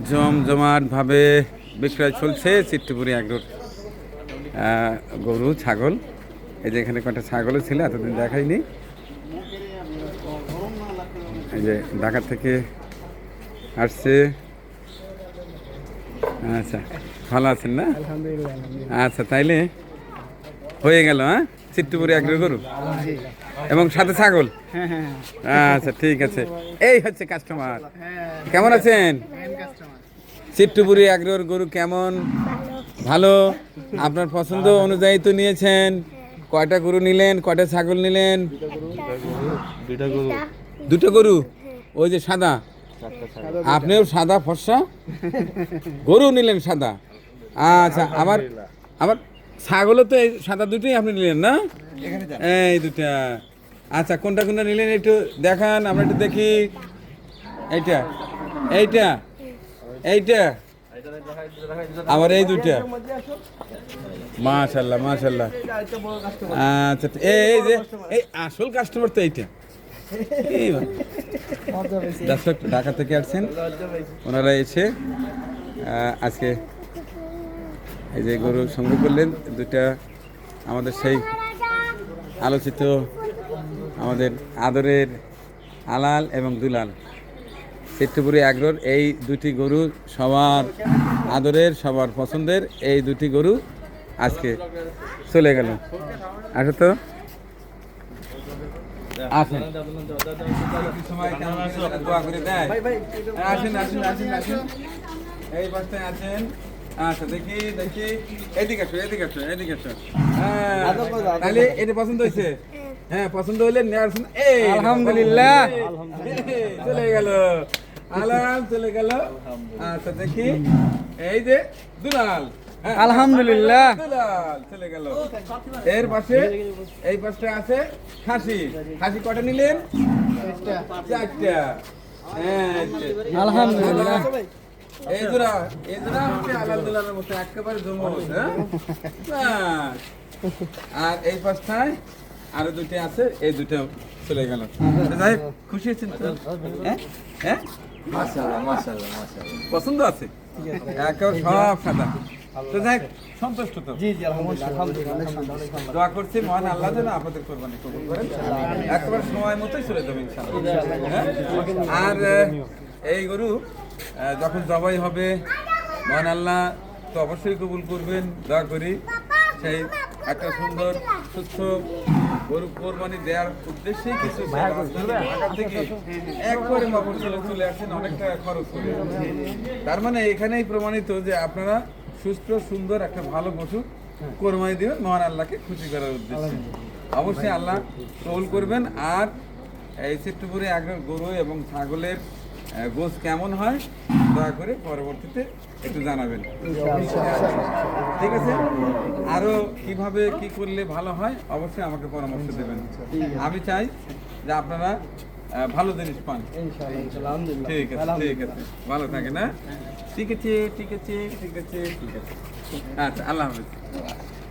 জমজমাটভাবে বিক্রয় চলছে চিত্তপুরি এগ্রোর গরু ছাগল। এই যে এখানে কয়েকটা ছাগলও ছিল, এতদিন দেখাইনি। এই যে ঢাকা থেকে আসছে। আচ্ছা, ভালো আছেন না? আচ্ছা, তাইলে হয়ে গেল। হ্যাঁ, চিত্তপুরি এগ্রোর গরু এবং সাথে ছাগল। আচ্ছা, ঠিক আছে। এই হচ্ছে কাস্টমার। কেমন আছেন? চিত্তপুরি এগ্রোর গরু কেমন? ভালো। আপনার পছন্দ অনুযায়ী তো নিয়েছেন। কয়টা গরু নিলেন, কয়টা ছাগল নিলেন? দুটো গরু। ওই যে সাদা, আপনিও সাদা ফর্সা গরু নিলেন সাদা। আচ্ছা, আবার আবার ছাগলও তো এই সাদা দুটোই আপনি নিলেন না? এই দুটা। আচ্ছা, কোনটা কোনটা নিলেন একটু দেখান, আমরা একটু দেখি। এইটা, এইটা, এইটা, আবার এই দুটা। মাশাল্লাহ, মাশাল্লাহ। আচ্ছা, এই যে এই আসল কাস্টমার তো এইটা। দর্শক ঢাকা থেকে আসছেন, ওনারা এসে আজকে এই যে গরু সংগ্রহ করলেন দুটা। আমাদের সেই আলোচিত, আমাদের আদরের আলাল এবং দুলাল চিত্তপুরি এগ্রোর এই দুটি গরু সবার আদরের, সবার পছন্দের এই দুটি গরু আজকে চলে গেল। আসো তো, আসেন। আসেন, আসেন, আসেন, আসেন। এই বাসটায় আছেন। আচ্ছা, দেখি দেখি, এদিকে আসো, এদিকে আসো, এদিকে আসো। হ্যাঁ, তাহলে এটা পছন্দ হয়েছে? হ্যাঁ, পছন্দ হইলে নেওয়ার। এই আলহামদুলিল্লাহ, চলে গেল, আলাল চলে গেল। আচ্ছা, দেখি এই যে দুলাল, আলহামদুলিল্লাহ, দুলাল চলে গেল। এর পাশে এই পাশে আছে খাসি। খাসি কটা নিলেন? চারটা। হ্যাঁ, আলহামদুলিল্লাহ। এই জোড়া, এই জোড়া হচ্ছে আলাল দুলালের মতো একেবারে জমজ। হ্যাঁ, আর এই পাশটায় আরো দুইটা আছে, এই দুটো চলে গেল। যাই হোক, খুশি হয়েছেন তো? হ্যাঁ, হ্যাঁ, মাশাআল্লাহ, মাশাআল্লাহ, মাশাআল্লাহ। পছন্দ আছে? একেবারে সব সাদা। তো যাই হোক, সন্তুষ্ট তো? জি জি, আলহামদুলিল্লাহ। দোয়া করছি মহান আল্লাহ যেন আপনাদের কোরবানি কবুল করেন, একেবারে সময় মতোই চলে যাবে ইনশাআল্লাহ। আর এই গরু যখন জবাই হবে, মহান আল্লাহ তো অবশ্যই কবুল করবেন, দোয়া করি। সেই একটা সুন্দর সুস্থ গরু কোরবানি দেওয়ার উদ্দেশ্যেই কিছু ঢাকা থেকে একবারে মফস্বলে চলে আসেন, অনেক টাকা খরচ করে। তার মানে এখানেই প্রমাণিত যে আপনারা সুস্থ সুন্দর একটা ভালো পশু কোরবানি দিবেন মহান আল্লাহকে খুশি করার উদ্দেশ্যে। অবশ্যই আল্লাহ কবুল করবেন। আর এই চিত্তপুরি এগ্রোর গরু এবং ছাগলের গোশ কেমন হয় দয়া করে পরবর্তীতে একটু জানাবেন, ঠিক আছে? আরো কিভাবে কি করলে ভালো হয় অবশ্যই আমাকে পরামর্শ দেবেন। আমি চাই যে আপনারা ভালো জিনিস পান। ঠিক আছে, ঠিক আছে, ভালো থাকে না? ঠিক আছে, ঠিক আছে, ঠিক আছে, ঠিক আছে। আচ্ছা, আল্লাহ হাফেজ।